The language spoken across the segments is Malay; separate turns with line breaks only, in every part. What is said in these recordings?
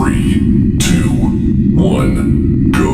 3, 2, 1, go.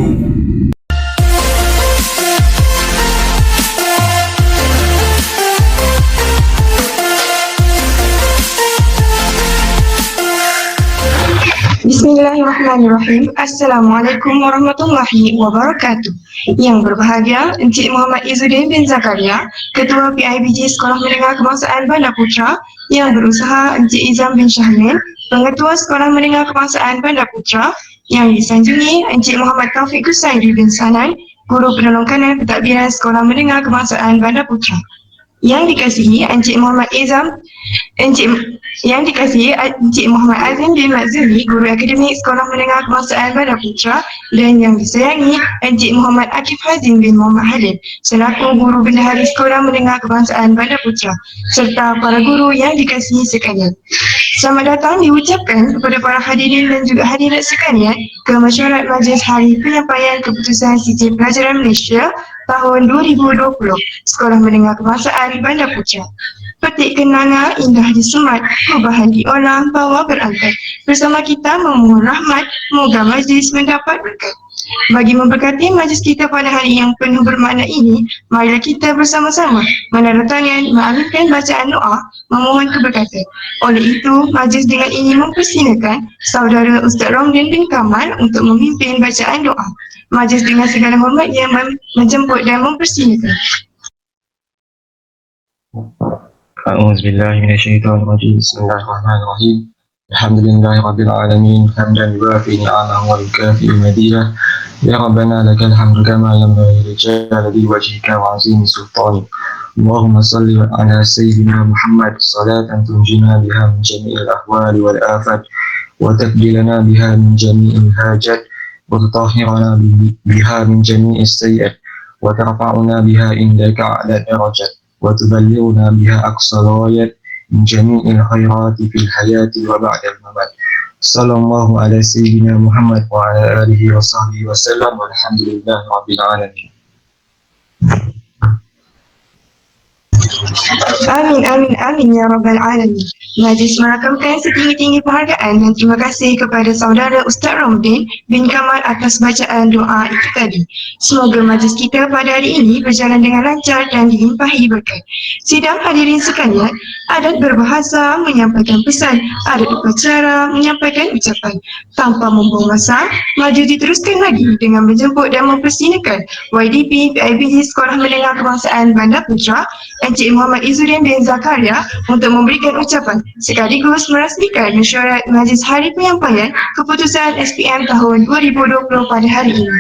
Bismillahirrahmanirrahim. Assalamualaikum warahmatullahi wabarakatuh. Yang berbahagia Encik Muhammad Izzuddin bin Zakaria, Ketua PIBG Sekolah Menengah Kebangsaan Bandar Putra. Yang berusaha Encik Izam bin Syahmin, Pengetua Sekolah Menengah Kebangsaan Bandar Putra. Yang disanjungi Encik Muhammad Taufik Kusairi bin Sanan, Guru Penolong Kanan Pentadbiran Sekolah Menengah Kebangsaan Bandar Putra. Yang dikasihi Encik Muhammad Azim bin Matzuli, Guru Akademik Sekolah Menengah Kebangsaan Bandar Putra, dan yang disayangi Encik Muhammad Akif Hazim bin Muhammad Halim, selaku Guru Bendahari Sekolah Menengah Kebangsaan Bandar Putra, serta para guru yang dikasihi sekalian. Selamat datang diucapkan kepada para hadirin dan juga hadirat sekalian ke mesyuarat Majlis Hari Penyampaian Keputusan Sijil Pelajaran Malaysia tahun 2020 Sekolah Menengah Kebangsaan Bandar Putra. Petik kenanga indah disemat, perubahan diolah, bawa berangkat. Bersama kita memohon rahmat, moga majlis mendapat berkat. Bagi memberkati majlis kita pada hari yang penuh bermakna ini, marilah kita bersama-sama menandatangan, mengaminkan bacaan doa, memohon keberkatan. Oleh itu, majlis dengan ini mempersilakan Saudara Ustaz Romdin bin Kamal untuk memimpin bacaan doa. Majlis dengan segala hormat yang menjemput dan mempersilakan.
A'udzubillahi minasyaitonirrajim. Bismillahirrahmanirrahim. Alhamdulillahirabbil alamin, hamdan yuwafi ni'amahu wa yukafi madidah. Ya Rabbana lakal hamdu kama yanbaghi li jalali wajhika wa 'azimi sultanik. Allahumma salli ala sayyidina Muhammad salatan tunjina biha min jami'il ahwali wal afat wa takbilana biha min jami'il hajat wa tutahhirana biha min jami'is sayyi'at wa tarfa'una biha indaka 'ala darajat wa tuballighuna biha aqsal ghayat min jami'il khairati fil hayati wa ba'da al-mamat. Sallallahu ala sayyidina Muhammad wa ala alihi wa sahbihi wa sallam, walhamdulillahi rabbil alamin.
Amin, amin, amin ya Rabbal Alamin. Majlis merakamkan setinggi-tinggi penghargaan dan terima kasih kepada Saudara Ustaz Romdin bin Kamal atas bacaan doa itu tadi. Semoga majlis kita pada hari ini berjalan dengan lancar dan dilimpahi berkat. Sidang hadirin sekalian, adat berbahasa menyampaikan pesan, adat upacara menyampaikan ucapan. Tanpa membuang masa, maju diteruskan lagi dengan menjemput dan mempersilakan YDP PIBG Sekolah Menengah Kebangsaan Bandar Putra, Encik Muhammad Izzuddin bin Zakaria, untuk memberikan ucapan sekaligus merasmikan mesyuarat Majlis Hari Penyampaian Keputusan SPM tahun 2020 pada hari ini.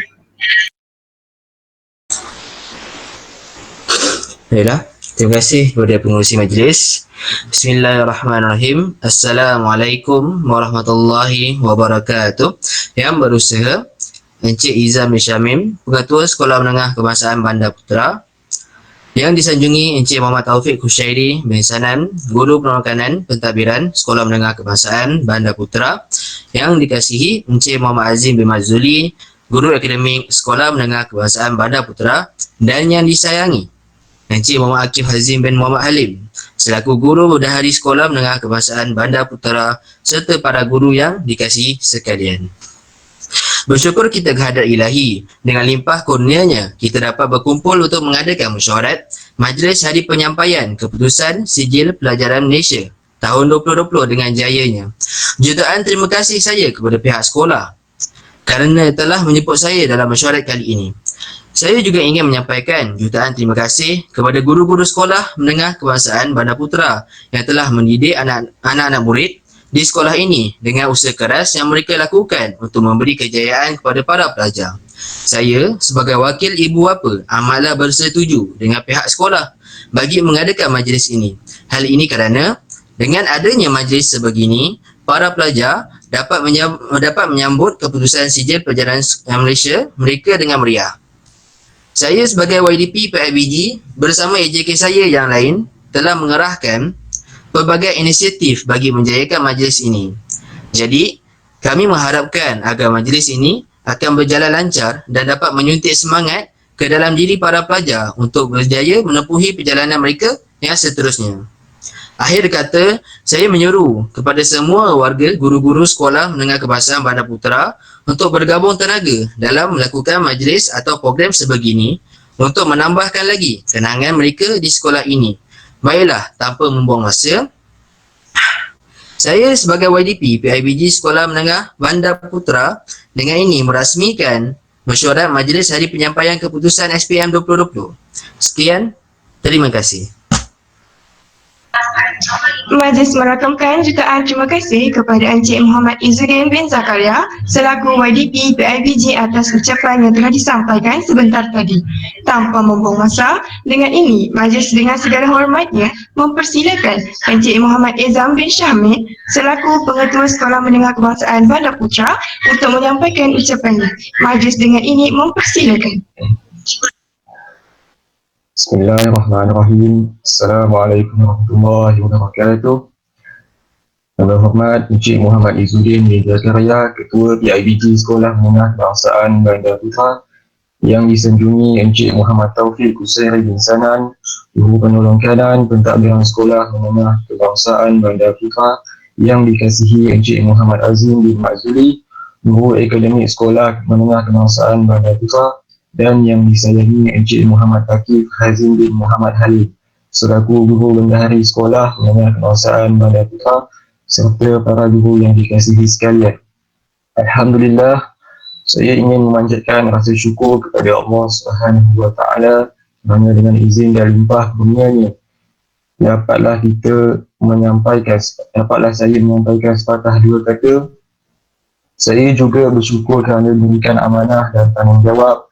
Baiklah, terima kasih kepada pengurusi majlis. Bismillahirrahmanirrahim. Assalamualaikum warahmatullahi wabarakatuh. Yang berusaha Encik Izam bin Syahmin, Pengetua Sekolah Menengah Kebangsaan Bandar Putra. Yang disanjungi Encik Muhammad Taufik Kusairi bin Sanan, Guru Penolong Kanan Pentadbiran Sekolah Menengah Kebangsaan Bandar Putra. Yang dikasihi Encik Muhammad Azim bin Matzuli, Guru Akademik Sekolah Menengah Kebangsaan Bandar Putra. Dan yang disayangi Encik Muhammad Akif Hazim bin Muhammad Halim, selaku Guru Bendahari Sekolah Menengah Kebangsaan Bandar Putra, serta para guru yang dikasihi sekalian. Bersyukur kita kehadrat ilahi, dengan limpah kurnianya kita dapat berkumpul untuk mengadakan mesyuarat Majlis Hari Penyampaian Keputusan Sijil Pelajaran Malaysia tahun 2020 dengan jayanya. Jutaan terima kasih saya kepada pihak sekolah kerana telah menjemput saya dalam mesyuarat kali ini. Saya juga ingin menyampaikan jutaan terima kasih kepada guru-guru sekolah menengah kebangsaan Bandar Putra yang telah mendidik anak-anak murid di sekolah ini dengan usaha keras yang mereka lakukan untuk memberi kejayaan kepada para pelajar. Saya sebagai wakil ibu bapa amatlah bersetuju dengan pihak sekolah bagi mengadakan majlis ini. Hal ini kerana dengan adanya majlis sebegini, para pelajar dapat menyambut keputusan Sijil Pelajaran Malaysia mereka dengan meriah. Saya sebagai YDP PIBG bersama AJK saya yang lain telah mengerahkan pelbagai inisiatif bagi menjayakan majlis ini. Jadi, kami mengharapkan agar majlis ini akan berjalan lancar dan dapat menyuntik semangat ke dalam diri para pelajar untuk berjaya menempuhi perjalanan mereka yang seterusnya. Akhir kata, saya menyuruh kepada semua warga guru-guru sekolah menengah kebahasaan Bandar Putra untuk bergabung tenaga dalam melakukan majlis atau program sebegini untuk menambahkan lagi kenangan mereka di sekolah ini. Baiklah, tanpa membuang masa, saya sebagai YDP PIBG Sekolah Menengah Bandar Putra dengan ini merasmikan mesyuarat Majlis Hari Penyampaian Keputusan SPM 2020. Sekian, terima kasih.
Majlis merakamkan jutaan terima kasih kepada Encik Muhammad Izzuddin bin Zakaria selaku YDP PIBG atas ucapan yang telah disampaikan sebentar tadi. Tanpa membuang masa, dengan ini majlis dengan segala hormatnya mempersilakan Encik Muhammad Izam bin Syahmid selaku Pengetua Sekolah Menengah Kebangsaan Bandar Putra untuk menyampaikan ucapannya. Majlis dengan ini mempersilakan.
Bismillahirrahmanirrahim. Assalamualaikum warahmatullahi wabarakatuh. Yang berhormat Encik Muhammad Izzuddin bin Zakaria, Ketua PIBG Sekolah Menengah Kebangsaan Bandar Putra, yang disanjungi Encik Muhammad Taufik Kusairi bin Sanan, Guru Penolong Kanan Pentadbiran Sekolah Menengah Kebangsaan Bandar Putra, yang dikasihi Encik Muhammad Azim bin Mazuli, Guru Akademik Sekolah Menengah Kebangsaan Bandar Putra, dan yang disayangi Encik Muhammad Akif Hazim bin Muhammad Halim selaku Guru Bendahari Sekolah Menengah Kebangsaan Bandar Putra, serta para guru yang dikasihi sekalian. Alhamdulillah, saya ingin memanjatkan rasa syukur kepada Allah Subhanahu wa Ta'ala kerana dengan izin dan limpah kurnianya dapatlah saya menyampaikan sepatah dua kata. Saya juga bersyukur kerana diberikan amanah dan tanggungjawab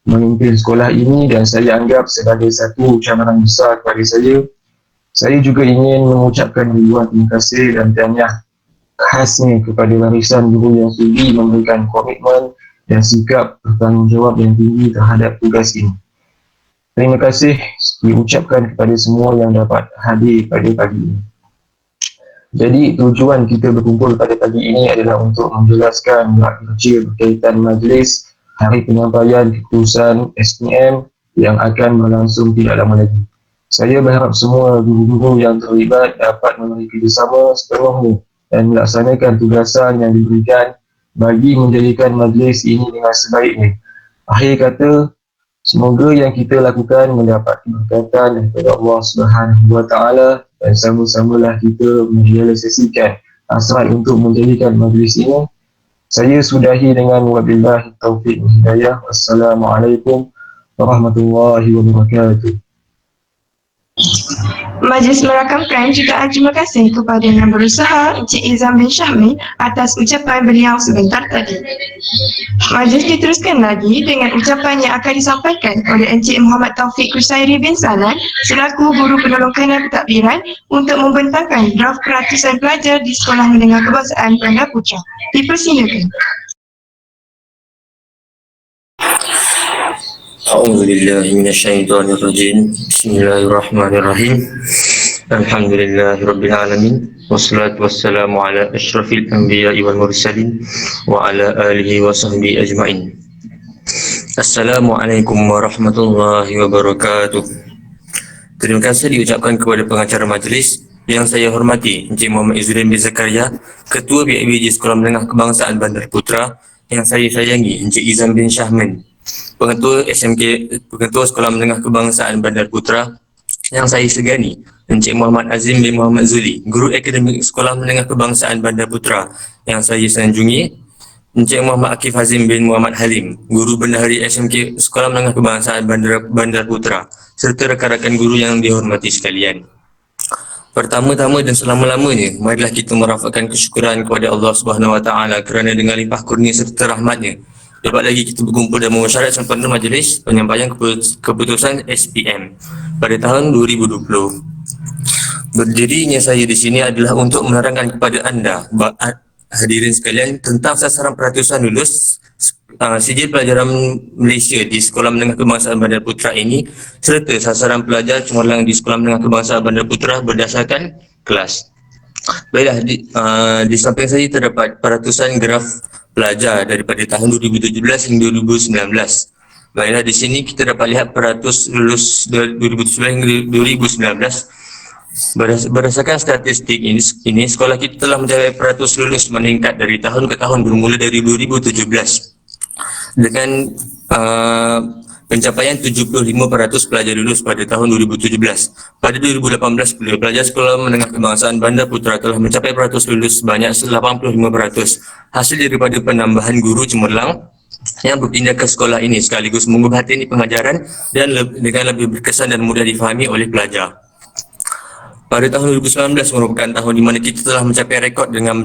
memimpin sekolah ini, dan saya anggap sebagai satu cabaran besar kepada saya. Saya juga ingin mengucapkan ribuan terima kasih dan tahniah khasnya kepada barisan guru yang sudi memberikan komitmen dan sikap bertanggungjawab yang tinggi terhadap tugas ini. Terima kasih diucapkan kepada semua yang dapat hadir pada pagi ini. Jadi tujuan kita berkumpul pada pagi ini adalah untuk menjelaskan gerak kerja berkaitan majlis Hari Penyampaian Keputusan SPM yang akan berlangsung tidak lama lagi. Saya berharap semua guru-guru yang terlibat dapat memberi kerjasama sepenuhnya dan melaksanakan tugasan yang diberikan bagi menjadikan majlis ini dengan sebaiknya. Akhir kata, semoga yang kita lakukan mendapat keberkatan daripada Allah Subhanahu wa Ta'ala, dan sama-samalah kita merealisasikan hasrat untuk menjadikan majlis ini. Saya sudahi dengan wabillahi taufiq wa hidayah. Wassalamualaikum warahmatullahi wabarakatuh.
Majlis merakamkan jutaan terima kasih kepada yang berusaha Encik Izam bin Syahmid atas ucapan beliau sebentar tadi. Majlis diteruskan lagi dengan ucapan yang akan disampaikan oleh Encik Muhammad Taufik Kusairi bin Sanan selaku Guru Penolong Kanan Pentadbiran untuk membentangkan draft peratusan pelajar di Sekolah Menengah Kebangsaan Bandar Putra. Dipersilakan.
A'udzubillahi minasyaitonirrajim. Bismillahirrahmanirrahim. Alhamdulillahirabbil alamin. Wassalatu wassalamu ala asyrafil anbiya'i wal mursalin wa ala alihi wa sahbihi ajma'in. Assalamualaikum warahmatullahi wabarakatuh. Terima kasih diucapkan kepada pengacara majlis yang saya hormati Encik Muhammad Izzuddin bin Zakaria, Ketua PIBG Sekolah Menengah Kebangsaan Bandar Putra, yang saya sayangi Encik Izam bin Syahmid, Pengetua Sekolah Menengah Kebangsaan Bandar Putra, yang saya segani Encik Muhammad Azim bin Muhammad Zuli, Guru Akademik Sekolah Menengah Kebangsaan Bandar Putra, yang saya sanjungi Encik Muhammad Akif Hazim bin Muhammad Halim, Guru Bendahari SMK Sekolah Menengah Kebangsaan Bandar Putra, serta rakan-rakan guru yang dihormati sekalian. Pertama-tama dan selama-lamanya, marilah kita merafakkan kesyukuran kepada Allah Subhanahu wa Ta'ala kerana dengan limpah kurnia serta rahmatnya dapat lagi kita berkumpul dan memesyuarat sempena majlis penyampaian keputusan SPM pada tahun 2020. Berdirinya saya di sini adalah untuk menerangkan kepada anda hadirin sekalian tentang sasaran peratusan lulus sijil pelajaran Malaysia di Sekolah Menengah Kebangsaan Bandar Putra ini, serta sasaran pelajar cemerlang di Sekolah Menengah Kebangsaan Bandar Putra berdasarkan kelas. Baiklah, di samping saya terdapat peratusan graf pelajar daripada tahun 2017 hingga 2019. Baiklah, di sini kita dapat lihat peratus lulus 2017 hingga 2019. Berdasarkan statistik ini, sekolah kita telah mencapai peratus lulus meningkat dari tahun ke tahun bermula dari 2017 dengan pencapaian 75% pelajar lulus pada tahun 2017. Pada 2018, pelajar sekolah menengah kebangsaan Bandar Putra telah mencapai peratus lulus sebanyak 85%. Hasil daripada penambahan guru cemerlang yang berpindah ke sekolah ini sekaligus mengubah teknik pengajaran dan dengan lebih berkesan dan mudah difahami oleh pelajar. Pada tahun 2019 merupakan tahun di mana kita telah mencapai rekod dengan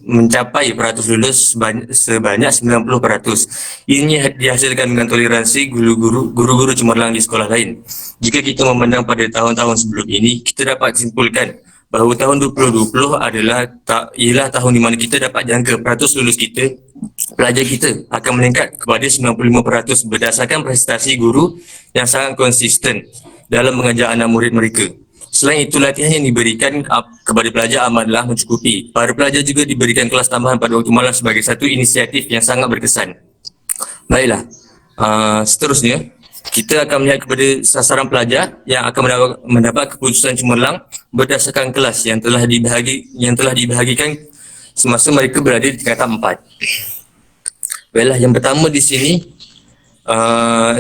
mencapai peratus lulus sebanyak 90%. Ini dihasilkan dengan toleransi guru-guru cemerlang di sekolah lain. Jika kita memandang pada tahun-tahun sebelum ini, kita dapat simpulkan bahawa tahun 2020 ialah tahun di mana kita dapat jangka peratus lulus kita, pelajar kita akan meningkat kepada 95% berdasarkan prestasi guru yang sangat konsisten dalam mengajar anak murid mereka. Selain itu, latihan yang diberikan kepada pelajar amatlah mencukupi. Para pelajar juga diberikan kelas tambahan pada waktu malam sebagai satu inisiatif yang sangat berkesan. Baiklah, seterusnya kita akan melihat kepada sasaran pelajar yang akan mendapat keputusan cemerlang berdasarkan kelas yang telah dibahagikan semasa mereka berada di tingkatan 4. Baiklah, yang pertama di sini,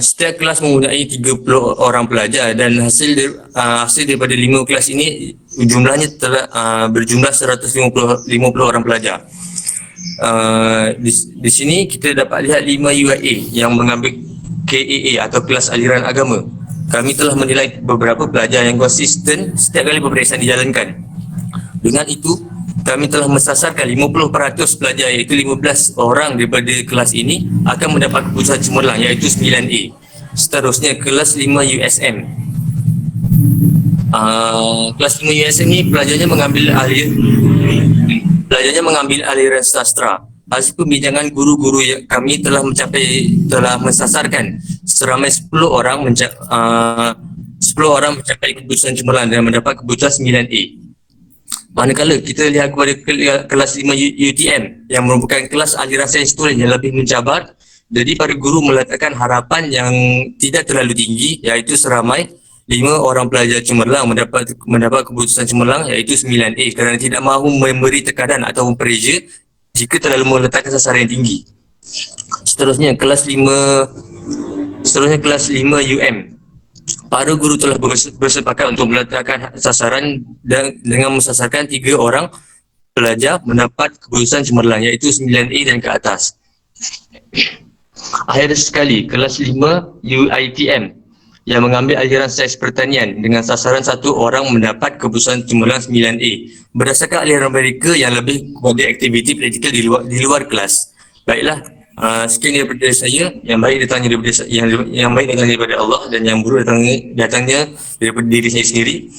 setiap kelas mempunyai 30 orang pelajar dan hasil daripada 5 kelas ini jumlahnya telah berjumlah 150 orang pelajar. Di sini kita dapat lihat 5 UIA yang mengambil KAA atau kelas aliran agama. Kami telah menilai beberapa pelajar yang konsisten setiap kali peperiksaan dijalankan. Dengan itu, kami telah mensasarkan 50% pelajar iaitu 15 orang daripada kelas ini akan mendapat keputusan cemerlang iaitu 9A. Seterusnya kelas 5 USM. Kelas 5 USM ni pelajarnya mengambil aliran sastra. Hasil pembincangan guru-guru yang kami telah mensasarkan seramai 10 orang mencapai keputusan cemerlang dan mendapat keputusan 9A. Manakala kita lihat kepada kelas 5 UTM yang merupakan kelas aliran sains tulis yang lebih mencabar, jadi para guru meletakkan harapan yang tidak terlalu tinggi iaitu seramai 5 orang pelajar cemerlang mendapat keputusan cemerlang iaitu 9A kerana tidak mahu memberi tekanan atau pressure jika terlalu meletakkan sasaran yang tinggi. Seterusnya kelas 5 UM. Para guru telah bersepakat untuk meletakkan sasaran dengan mensasarkan 3 orang pelajar mendapat keputusan cemerlang iaitu 9A dan ke atas. Akhir sekali, kelas 5 UITM yang mengambil aliran sains pertanian dengan sasaran 1 orang mendapat keputusan cemerlang 9A berdasarkan aliran mereka yang lebih kepada aktiviti praktikal di luar kelas. Baiklah, sekian daripada saya. Yang baik datangnya daripada Allah dan yang buruk datangnya daripada diri saya sendiri.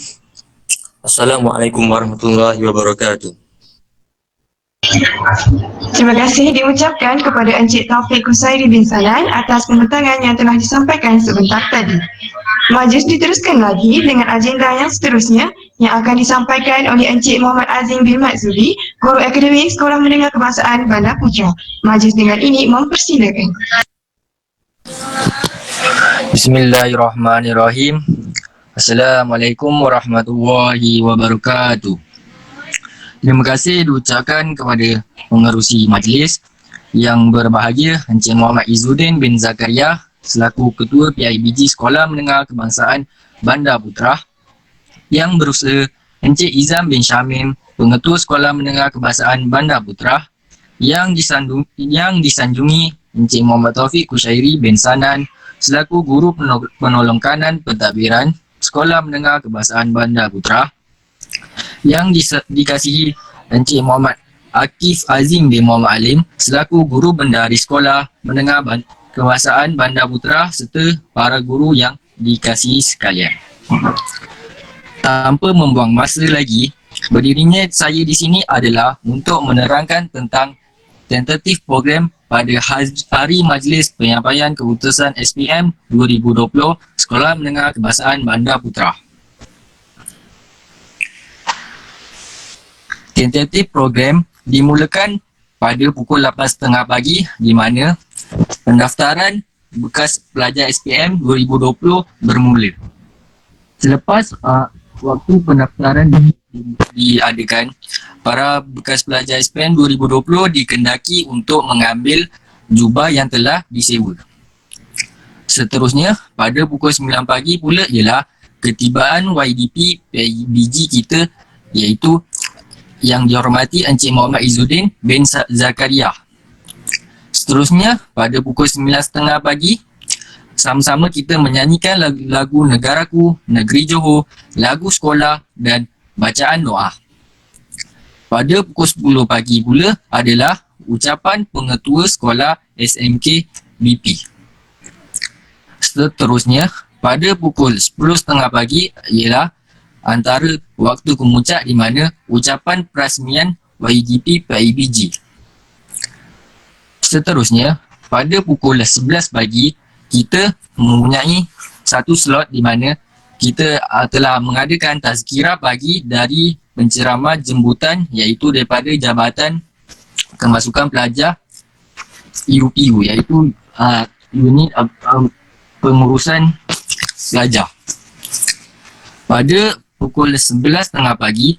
Assalamualaikum warahmatullahi wabarakatuh.
Terima kasih diucapkan kepada Encik Taufik Kusairi bin Salan atas pembentangan yang telah disampaikan sebentar tadi. Majlis diteruskan lagi dengan agenda yang seterusnya yang akan disampaikan oleh Encik Muhammad Azim bin Matzuli, Guru Akademik Sekolah Menengah Kebangsaan Bandar Putra. Majlis dengan ini mempersilakan.
Bismillahirrahmanirrahim. Assalamualaikum warahmatullahi wabarakatuh. Terima kasih diucapkan kepada pengerusi majlis yang berbahagia Encik Muhammad Izzuddin bin Zakaria selaku Ketua PIBG Sekolah Menengah Kebangsaan Bandar Putra, yang berusaha Encik Izam bin Syamim, Pengetua Sekolah Menengah Kebangsaan Bandar Putra, yang disanjungi Encik Muhammad Taufik Kusairi bin Sanan selaku Guru Penolong Kanan Pentadbiran Sekolah Menengah Kebangsaan Bandar Putra, yang dikasihi Encik Muhammad Akif Azim bin Muhammad Alim selaku Guru Bendahari Sekolah Menengah Kebangsaan Bandar Putra serta para guru yang dikasihi sekalian. Tanpa membuang masa lagi, berdirinya saya di sini adalah untuk menerangkan tentang tentatif program pada hari Majlis Penyampaian Keputusan SPM 2020 Sekolah Menengah Kebangsaan Bandar Putra. Tentatif program dimulakan pada pukul 8.30 pagi di mana pendaftaran bekas pelajar SPM 2020 bermula. Selepas waktu pendaftaran diadakan, para bekas pelajar SPM 2020 dikendaki untuk mengambil jubah yang telah disewa. Seterusnya, pada pukul 9 pagi pula ialah ketibaan YDP PIBG kita, iaitu yang dihormati Encik Muhammad Izzuddin bin Zakaria. Seterusnya, pada pukul 9.30 pagi, sama-sama kita menyanyikan lagu Negaraku, Negeri Johor, lagu sekolah dan bacaan doa. Pada pukul 10 pagi pula adalah ucapan pengetua sekolah SMK BP. Seterusnya, pada pukul 10.30 pagi ialah antara waktu kemuncak di mana ucapan perasmian YDP PIBG. Seterusnya, pada pukul 11 pagi, kita mempunyai satu slot di mana kita telah mengadakan tazkirah pagi dari penceramah jemputan, iaitu daripada Jabatan Kemasukan Pelajar UPU, iaitu unit pengurusan pelajar. Pada pukul 11.30 pagi,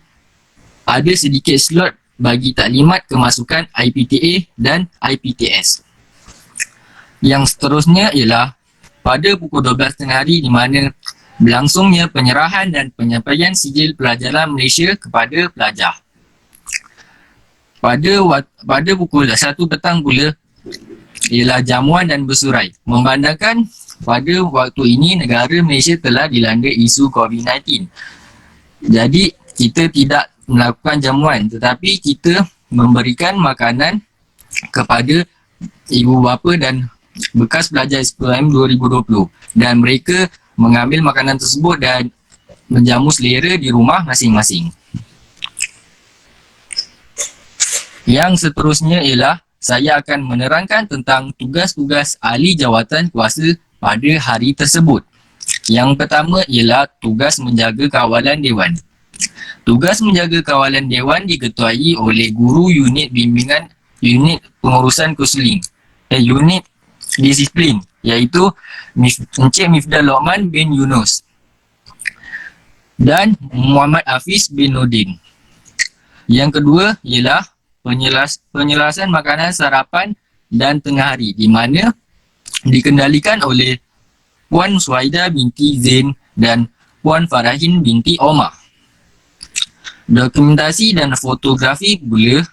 ada sedikit slot bagi taklimat kemasukan IPTA dan IPTS. Yang seterusnya ialah pada pukul 12 tengah hari di mana berlangsungnya penyerahan dan penyampaian sijil pelajaran Malaysia kepada pelajar. Pada pukul 1 petang pula ialah jamuan dan bersurai. Memandangkan pada waktu ini negara Malaysia telah dilanda isu COVID-19. Jadi kita tidak melakukan jamuan, tetapi kita memberikan makanan kepada ibu bapa dan bekas pelajar SPM 2020 dan mereka mengambil makanan tersebut dan menjamu selera di rumah masing-masing. Yang seterusnya ialah saya akan menerangkan tentang tugas-tugas ahli jawatan kuasa pada hari tersebut. Yang pertama ialah tugas menjaga kawalan dewan. Tugas menjaga kawalan dewan diketuai oleh guru unit bimbingan unit pengurusan konseling, unit disiplin, iaitu Encik Mifdal Lokman bin Yunus dan Muhammad Hafiz bin Nordin. Yang kedua ialah penyelasan makanan sarapan dan tengah hari di mana dikendalikan oleh Puan Suhaida binti Zain dan Puan Farahin binti Omar. Dokumentasi dan fotografi pula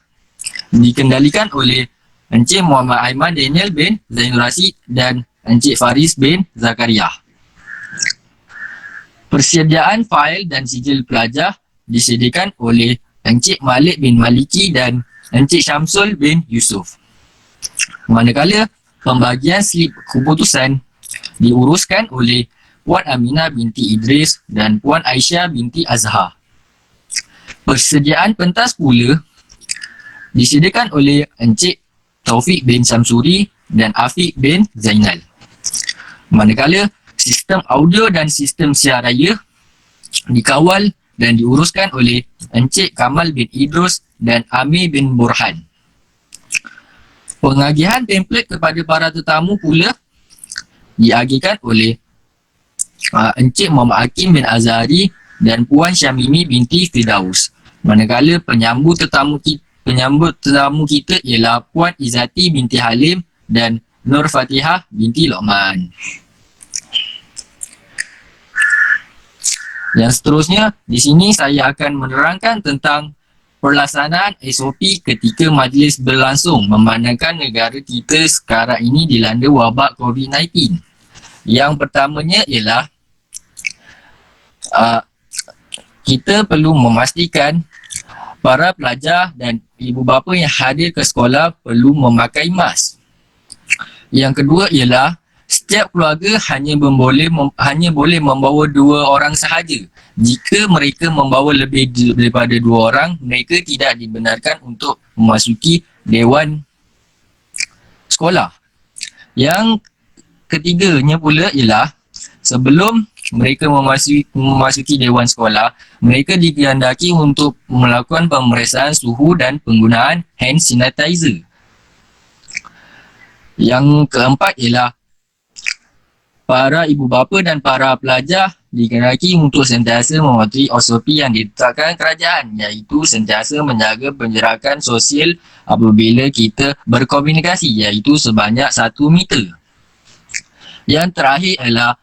dikendalikan oleh Encik Muhammad Aiman Daniel bin Zainul Rashid dan Encik Faris bin Zakaria. Persediaan fail dan sijil pelajar disediakan oleh Encik Malik bin Maliki dan Encik Syamsul bin Yusuf. Manakala pembagian slip keputusan diuruskan oleh Puan Aminah binti Idris dan Puan Aisyah binti Azhar. Persediaan pentas pula disediakan oleh Encik Taufik bin Samsuri dan Afiq bin Zainal. Manakala sistem audio dan sistem siar raya dikawal dan diuruskan oleh Encik Kamal bin Idrus dan Amir bin Burhan. Pengagihan template kepada para tetamu pula diagihkan oleh Encik Muhammad Hakim bin Azhari dan Puan Syamimi binti Firdaus. Manakala penyambut tetamu kita ialah Puan Izzati binti Halim dan Nur Fatihah binti Lokman. Yang seterusnya, di sini saya akan menerangkan tentang pelaksanaan SOP ketika majlis berlangsung memandangkan negara kita sekarang ini dilanda wabak COVID-19. Yang pertamanya ialah kita perlu memastikan para pelajar dan ibu bapa yang hadir ke sekolah perlu memakai mask. Yang kedua ialah setiap keluarga hanya boleh membawa 2 orang sahaja. Jika mereka membawa lebih daripada 2 orang, mereka tidak dibenarkan untuk memasuki dewan sekolah. Yang ketiganya pula ialah sebelum mereka memasuki dewan sekolah, mereka dikehendaki untuk melakukan pemeriksaan suhu dan penggunaan hand sanitizer. Yang keempat ialah para ibu bapa dan para pelajar dikenaki untuk sentiasa mematuhi SOP yang ditetapkan kerajaan, iaitu sentiasa menjaga penjarakan sosial apabila kita berkomunikasi, iaitu sebanyak 1 meter. Yang terakhir adalah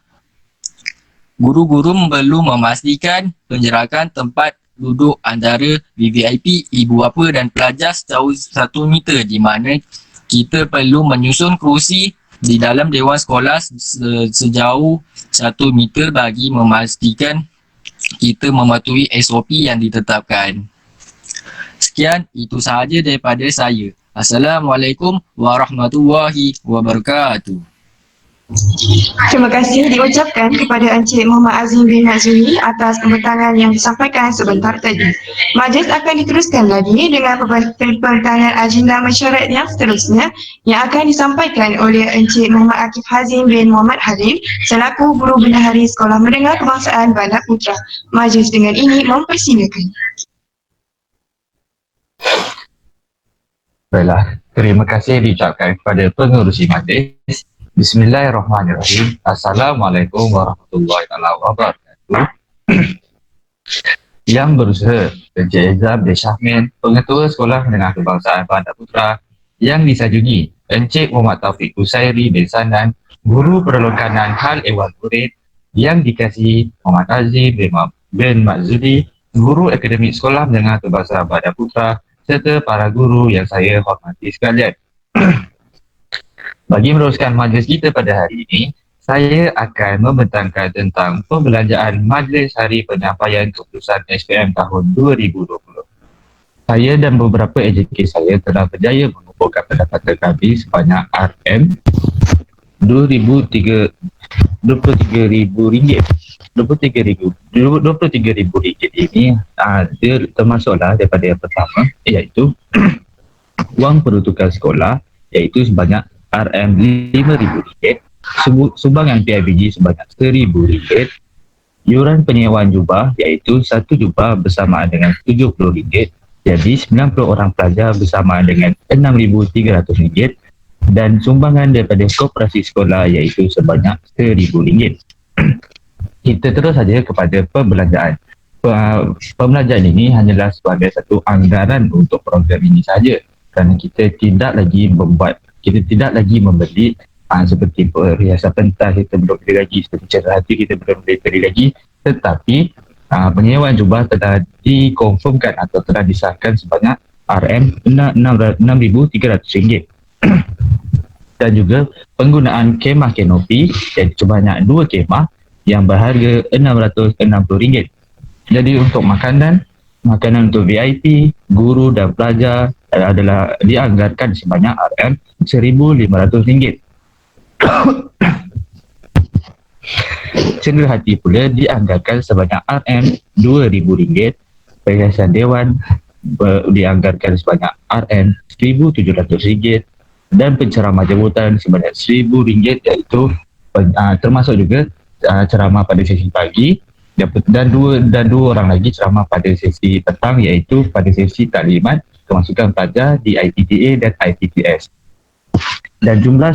guru-guru perlu memastikan penjarakan tempat duduk antara VVIP, ibu bapa dan pelajar sejauh 1 meter, di mana kita perlu menyusun kerusi di dalam dewan sekolah sejauh 1 meter bagi memastikan kita mematuhi SOP yang ditetapkan. Sekian, itu sahaja daripada saya. Assalamualaikum warahmatullahi wabarakatuh.
Terima kasih diucapkan kepada Encik Muhammad Azim bin Nazmi atas pembentangan yang disampaikan sebentar tadi. Majlis akan diteruskan lagi dengan pembentangan agenda mesyuarat yang seterusnya yang akan disampaikan oleh Encik Muhammad Akif Hazim bin Muhammad Halim selaku Guru Bendahari Sekolah Menengah Kebangsaan Bandar Putra. Majlis dengan ini mempersilakan.
Baiklah, terima kasih diucapkan kepada pengerusi majlis. Bismillahirrahmanirrahim. Assalamualaikum warahmatullahi wabarakatuh. Yang berusaha Encik Izzam bin Syahmin, Pengetua Sekolah Menengah Kebangsaan Bandar Putra, yang disajungi Encik Muhammad Taufik Husairi bin Sanan, Guru Perlokanan Hal Ehwal Murid, yang dikasihi Muhammad Azim bin Maksudi, Guru Akademik Sekolah Menengah Kebangsaan Bandar Putra, serta para guru yang saya hormati sekalian. Bagi meneruskan majlis kita pada hari ini, saya akan membentangkan tentang pembelanjaan Majlis Hari Penyampaian Keputusan SPM tahun 2020. Saya dan beberapa agensi saya telah berjaya mengumpulkan pendapatan kami sebanyak RM RM23,000 ini dia termasuklah daripada yang pertama, iaitu wang peruntukan sekolah iaitu sebanyak RM5,000, sumbangan PIBG sebanyak RM1,000, yuran penyewaan jubah iaitu 1 jubah bersamaan dengan RM70, jadi 90 orang pelajar bersamaan dengan RM6,300, dan sumbangan daripada koperasi sekolah iaitu sebanyak RM1,000. Kita terus saja kepada pembelanjaan. Pembelanjaan ini hanyalah sebagai satu anggaran untuk program ini saja, kerana kita tidak lagi membeli seperti perhiasan pentas kita belum beli lagi, seperti cerah hati kita belum beli lagi, tetapi penyewaan jubah telah dikonfirmkan atau telah disahkan sebanyak RM6,300 dan juga penggunaan kemah kanopi iaitu sebanyak 2 kemah yang berharga RM660. Jadi untuk makanan untuk VIP, guru dan pelajar adalah dianggarkan sebanyak RM1,500. Cenderai hati pula dianggarkan sebanyak RM2,000, perhiasan dewan dianggarkan sebanyak RM1,700 dan penceramah jawatan sebanyak RM1,000, iaitu termasuk juga ceramah pada sesi pagi dan dua orang lagi ceramah pada sesi petang, iaitu pada sesi taklimat kemasukan pelajar di IPTA dan IPTS. Dan jumlah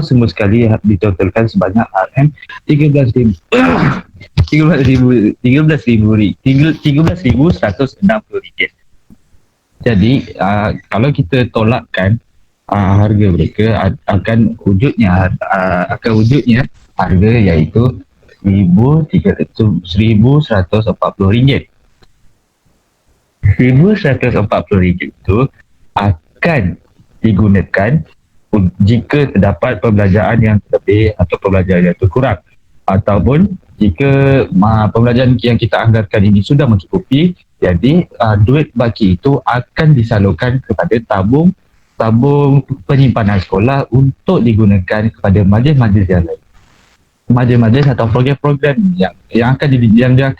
semua sekali ditotalkan sebanyak RM13,160. Jadi kalau kita tolakkan harga mereka akan wujudnya harga iaitu RM1,140. RM1,140 itu akan digunakan jika terdapat pembelajaran yang terlebih atau pembelajaran yang terkurang, ataupun jika pembelajaran yang kita anggarkan ini sudah mencukupi, jadi duit baki itu akan disalurkan kepada tabung penyimpanan sekolah untuk digunakan kepada majlis-majlis yang lain, majlis-majlis atau program-program yang akan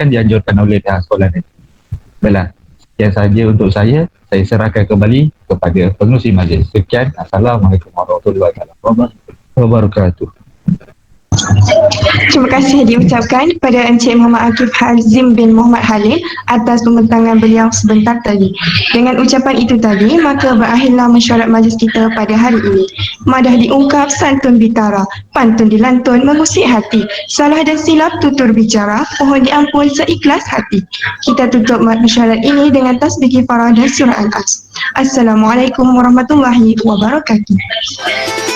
dianjurkan oleh pihak sekolah nanti. Baiklah, sekian sahaja untuk saya serahkan kembali kepada pengerusi majlis. Sekian, Assalamualaikum warahmatullahi wabarakatuh.
Terima kasih diucapkan kepada Encik Muhammad Akif Hazim bin Muhammad Halil atas pembentangan beliau sebentar tadi. Dengan ucapan itu tadi, maka berakhirlah mesyuarat majlis kita pada hari ini. Madah diungkap, santun bitara, pantun dilantun, mengusik hati. Salah dan silap tutur bicara, mohon diampun seikhlas hati. Kita tutup mesyuarat ini dengan tasbih kifarah dan surah Al-As. Assalamualaikum warahmatullahi wabarakatuh.